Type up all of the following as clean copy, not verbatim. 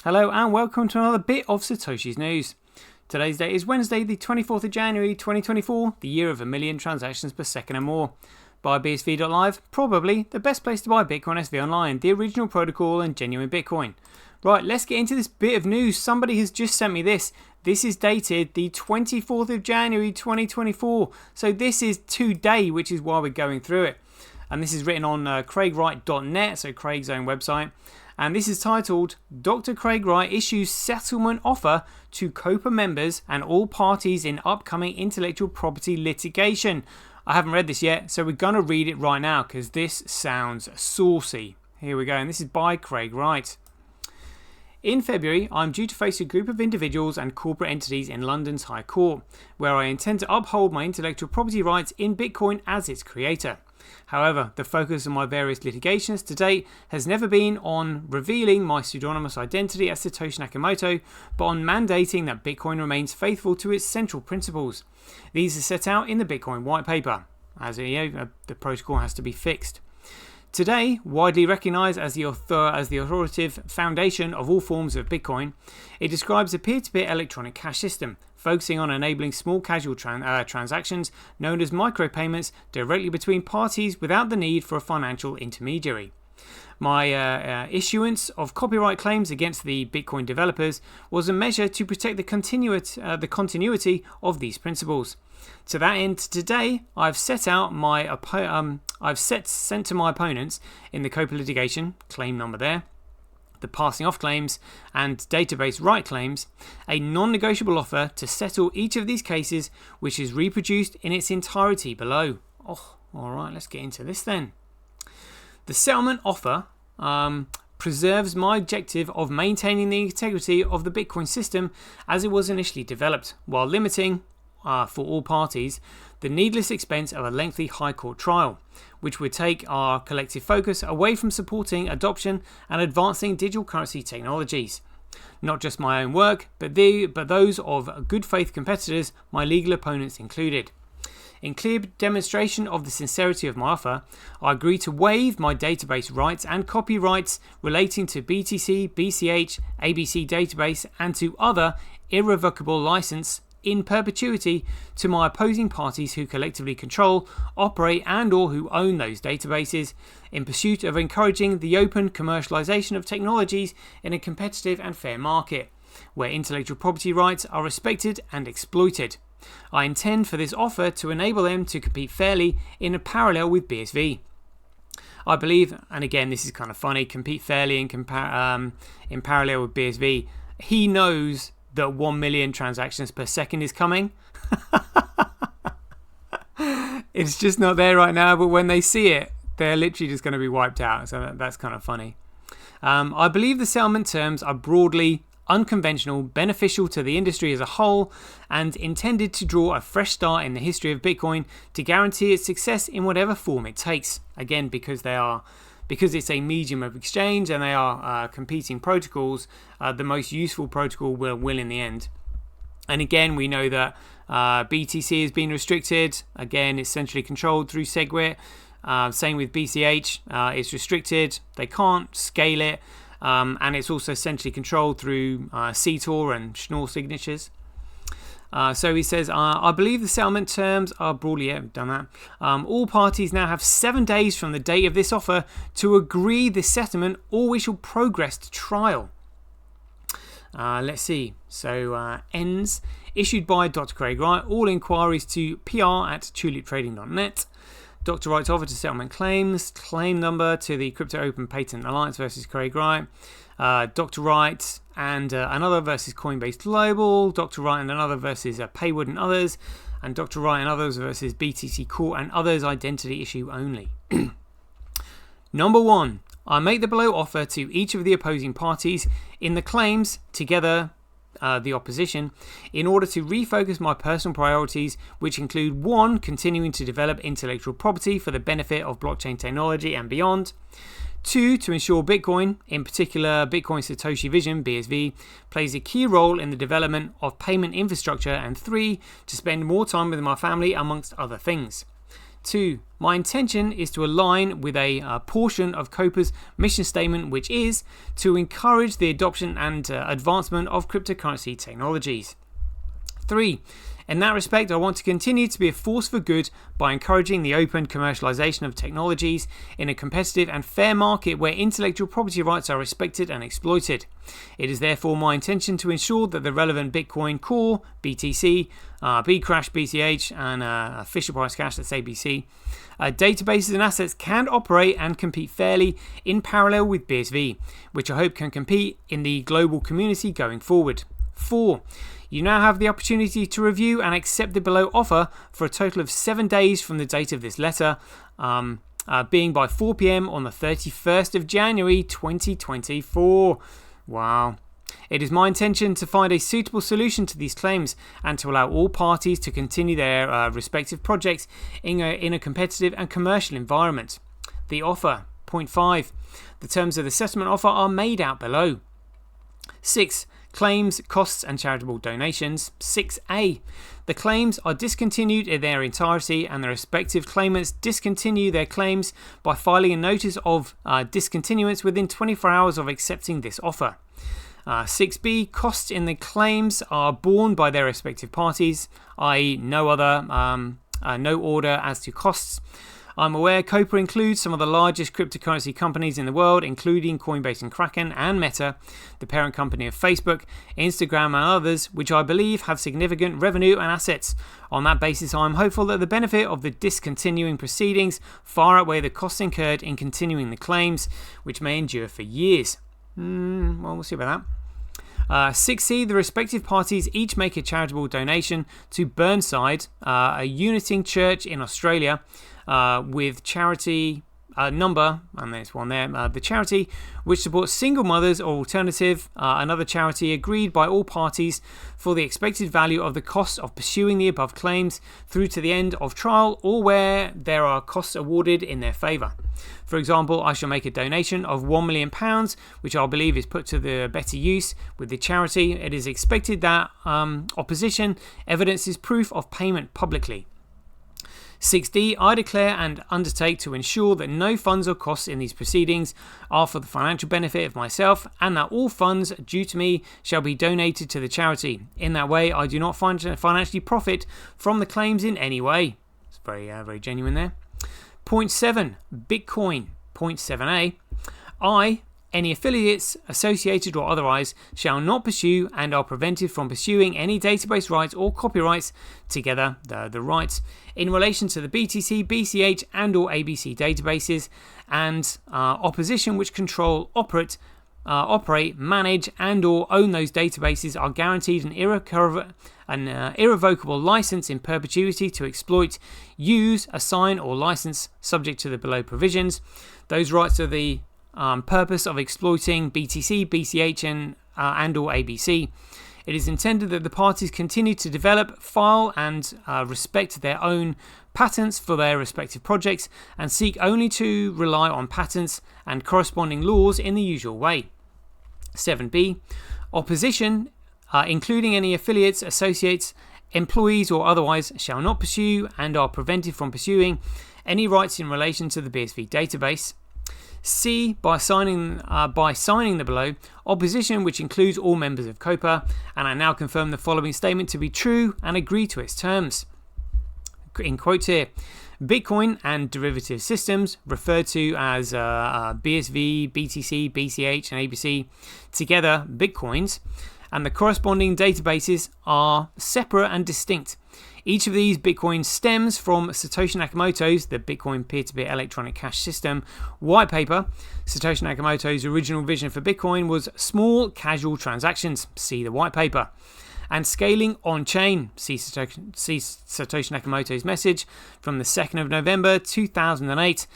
Hello and welcome to another bit of Satoshi's news. Today's date is Wednesday, the 24th of January 2024, the year of a million transactions per second or more. Buy BSV.live, probably the best place to buy Bitcoin SV online, the original protocol and genuine Bitcoin. Right, let's get into this bit of news. Somebody has just sent me this. This is dated the 24th of January 2024. So this is today, which is why we're going through it. And this is written on CraigWright.net, so Craig's own website. And this is titled, Dr. Craig Wright issues settlement offer to COPA members and all parties in upcoming intellectual property litigation. I haven't read this yet, so we're going to read it right now because this sounds saucy. Here we go, and this is by Craig Wright. In February, I'm due to face a group of individuals and corporate entities in London's High Court, where I intend to uphold my intellectual property rights in Bitcoin as its creator. However, the focus of my various litigations to date has never been on revealing my pseudonymous identity as Satoshi Nakamoto, but on mandating that Bitcoin remains faithful to its central principles. These are set out in the Bitcoin white paper, as the protocol has to be fixed. Today, widely recognized as the authoritative foundation of all forms of Bitcoin, it describes a peer-to-peer electronic cash system, focusing on enabling small casual transactions known as micropayments directly between parties without the need for a financial intermediary. My issuance of copyright claims against the Bitcoin developers was a measure to protect the continuity of these principles. To that end, today I've sent to my opponents in the COPA litigation, claim number there, the passing off claims and database right claims, a non-negotiable offer to settle each of these cases, which is reproduced in its entirety below. Oh, all right, let's get into this then. The settlement offer preserves my objective of maintaining the integrity of the Bitcoin system as it was initially developed, while limiting, for all parties, the needless expense of a lengthy High Court trial, which would take our collective focus away from supporting adoption and advancing digital currency technologies. Not just my own work, but those of good faith competitors, my legal opponents included. In clear demonstration of the sincerity of my offer, I agree to waive my database rights and copyrights relating to BTC, BCH, ABC database, and to other irrevocable license in perpetuity to my opposing parties who collectively control, operate and or who own those databases in pursuit of encouraging the open commercialization of technologies in a competitive and fair market, where intellectual property rights are respected and exploited. I intend for this offer to enable them to compete fairly in a parallel with BSV. I believe, and again this is kind of funny, compete fairly in parallel with BSV. He knows that 1 million transactions per second is coming. It's just not there right now, but when they see it, they're literally just going to be wiped out. So that's kind of funny. I believe the settlement terms are broadly unconventional, beneficial to the industry as a whole, and intended to draw a fresh start in the history of Bitcoin to guarantee its success in whatever form it takes. Again, because it's a medium of exchange and they are competing protocols, the most useful protocol will win in the end. And again, we know that BTC has been restricted. Again, it's centrally controlled through SegWit. Same with BCH. It's restricted. They can't scale it. And it's also centrally controlled through CTOR and Schnorr signatures. So he says, I believe the settlement terms are broadly, done that. All parties now have 7 days from the date of this offer to agree the settlement, or we shall progress to trial. Let's see. So ends issued by Dr. Craig Wright. All inquiries to pr@tuliptrading.net. Dr. Wright's offer to settlement claims. Claim number to the Crypto Open Patent Alliance versus Craig Wright. Dr. Wright and another versus Coinbase Global. Dr. Wright and another versus Paywood and others. And Dr. Wright and others versus BTC Court and others identity issue only. Number 1. I make the below offer to each of the opposing parties in the claims, together the opposition, in order to refocus my personal priorities, which include 1. Continuing to develop intellectual property for the benefit of blockchain technology and beyond. 2. To ensure Bitcoin, in particular Bitcoin Satoshi Vision, BSV, plays a key role in the development of payment infrastructure. And 3. To spend more time with my family, amongst other things. 2. My intention is to align with a portion of COPA's mission statement, which is to encourage the adoption and advancement of cryptocurrency technologies. 3. In that respect, I want to continue to be a force for good by encouraging the open commercialization of technologies in a competitive and fair market where intellectual property rights are respected and exploited. It is therefore my intention to ensure that the relevant Bitcoin Core, BTC, Bcrash, BCH, and Fisher Price Cash, that's ABC, databases and assets can operate and compete fairly in parallel with BSV, which I hope can compete in the global community going forward. 4. You now have the opportunity to review and accept the below offer for a total of 7 days from the date of this letter, being by 4 p.m. on the 31st of January 2024. Wow. It is my intention to find a suitable solution to these claims and to allow all parties to continue their respective projects in a competitive and commercial environment. The offer. Point 5. The terms of the settlement offer are made out below. 6. Claims, costs and charitable donations. 6A. The claims are discontinued in their entirety and the respective claimants discontinue their claims by filing a notice of discontinuance within 24 hours of accepting this offer. 6B. Costs in the claims are borne by their respective parties, i.e. no order as to costs. I'm aware COPA includes some of the largest cryptocurrency companies in the world, including Coinbase and Kraken and Meta, the parent company of Facebook, Instagram and others, which I believe have significant revenue and assets. On that basis, I'm hopeful that the benefit of the discontinuing proceedings far outweigh the costs incurred in continuing the claims, which may endure for years. Well, we'll see about that. 6C, the respective parties each make a charitable donation to Burnside, a Uniting Church in Australia, with charity number, and there's one there, the charity which supports single mothers or alternative, another charity agreed by all parties for the expected value of the cost of pursuing the above claims through to the end of trial or where there are costs awarded in their favour. For example, I shall make a donation of £1 million, which I believe is put to the better use with the charity. It is expected that opposition evidences proof of payment publicly. 6D, I declare and undertake to ensure that no funds or costs in these proceedings are for the financial benefit of myself and that all funds due to me shall be donated to the charity. In that way, I do not financially profit from the claims in any way. It's very genuine there. Point 7, Bitcoin. Point 7A, any affiliates, associated or otherwise, shall not pursue and are prevented from pursuing any database rights or copyrights, together the rights, in relation to the BTC, BCH and or ABC databases and opposition which control, operate, manage and or own those databases are guaranteed an irrevocable license in perpetuity to exploit, use, assign or license subject to the below provisions. Those rights are the purpose of exploiting BTC, BCH and or ABC. It is intended that the parties continue to develop, file and respect their own patents for their respective projects and seek only to rely on patents and corresponding laws in the usual way. 7B. Opposition, including any affiliates, associates, employees or otherwise, shall not pursue and are prevented from pursuing any rights in relation to the BSV database. C. By signing the below, opposition, which includes all members of COPA, and I now confirm the following statement to be true and agree to its terms. In quotes here, Bitcoin and derivative systems, referred to as BSV, BTC, BCH, and ABC, together Bitcoins, and the corresponding databases are separate and distinct. Each of these Bitcoins stems from Satoshi Nakamoto's, the Bitcoin peer-to-peer electronic cash system, white paper. Satoshi Nakamoto's original vision for Bitcoin was small, casual transactions, see the white paper, and scaling on-chain, see Satoshi Nakamoto's message from the 2nd of November 2008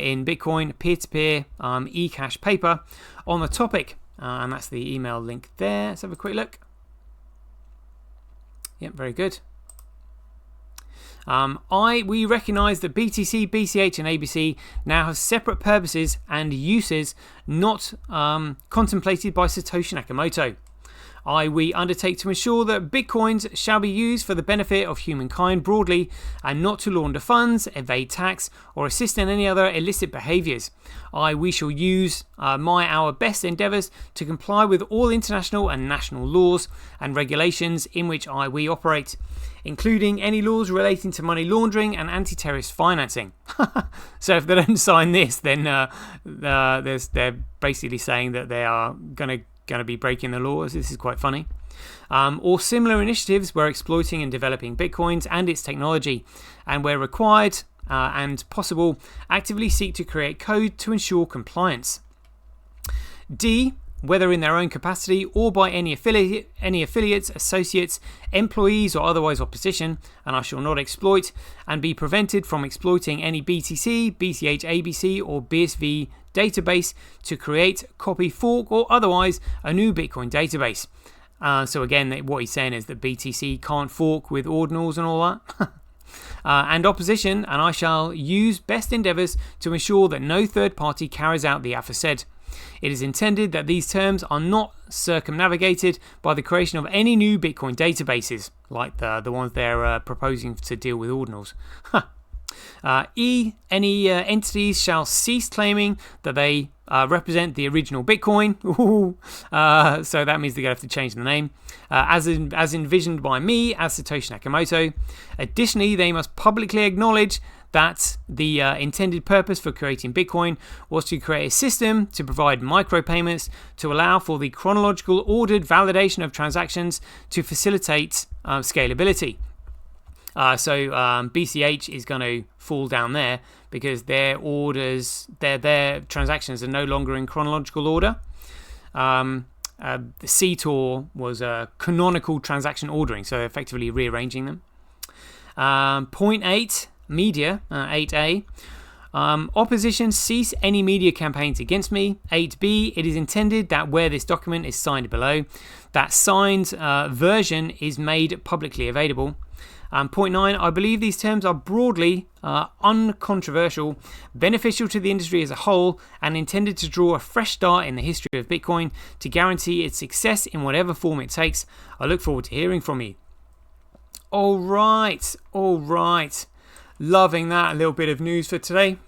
in Bitcoin peer-to-peer eCash paper on the topic, and that's the email link there. Let's have a quick look. Yep, very good. We recognise that BTC, BCH and ABC now have separate purposes and uses not contemplated by Satoshi Nakamoto. We undertake to ensure that bitcoins shall be used for the benefit of humankind broadly and not to launder funds, evade tax, or assist in any other illicit behaviours. We shall use our best endeavours to comply with all international and national laws and regulations in which we operate, including any laws relating to money laundering and anti-terrorist financing. So if they don't sign this, then they're basically saying that they are going to be breaking the laws. This is quite funny. Or similar initiatives where exploiting and developing bitcoins and its technology, and where required and possible, actively seek to create code to ensure compliance. D, whether in their own capacity or by any affiliates, associates, employees, or otherwise opposition, and I shall not exploit and be prevented from exploiting any BTC, BCH ABC, or BSV database to create, copy, fork, or otherwise a new Bitcoin database. So again, what he's saying is that BTC can't fork with ordinals and all that. And opposition, and I shall use best endeavours to ensure that no third party carries out the aforesaid. It is intended that these terms are not circumnavigated by the creation of any new Bitcoin databases, like the ones they're proposing to deal with ordinals. E, any entities shall cease claiming that they represent the original Bitcoin. So that means they're going to have to change the name, as envisioned by me as Satoshi Nakamoto. Additionally, they must publicly acknowledge that the intended purpose for creating Bitcoin was to create a system to provide micropayments to allow for the chronological ordered validation of transactions to facilitate scalability. So BCH is going to fall down there because their transactions are no longer in chronological order. The CTOR was a canonical transaction ordering, so effectively rearranging them. Point 8, media, 8A. Opposition cease any media campaigns against me. 8B, it is intended that where this document is signed below, that signed version is made publicly available. Point 9, I believe these terms are broadly uncontroversial, beneficial to the industry as a whole, and intended to draw a fresh start in the history of Bitcoin to guarantee its success in whatever form it takes. I look forward to hearing from you. All right. Loving that little bit of news for today.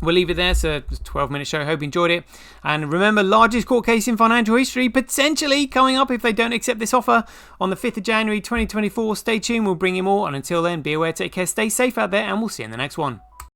We'll leave it there. It's a 12-minute show. Hope you enjoyed it. And remember, largest court case in financial history, potentially coming up if they don't accept this offer on the 5th of January 2024. Stay tuned. We'll bring you more. And until then, be aware, take care, stay safe out there, and we'll see you in the next one.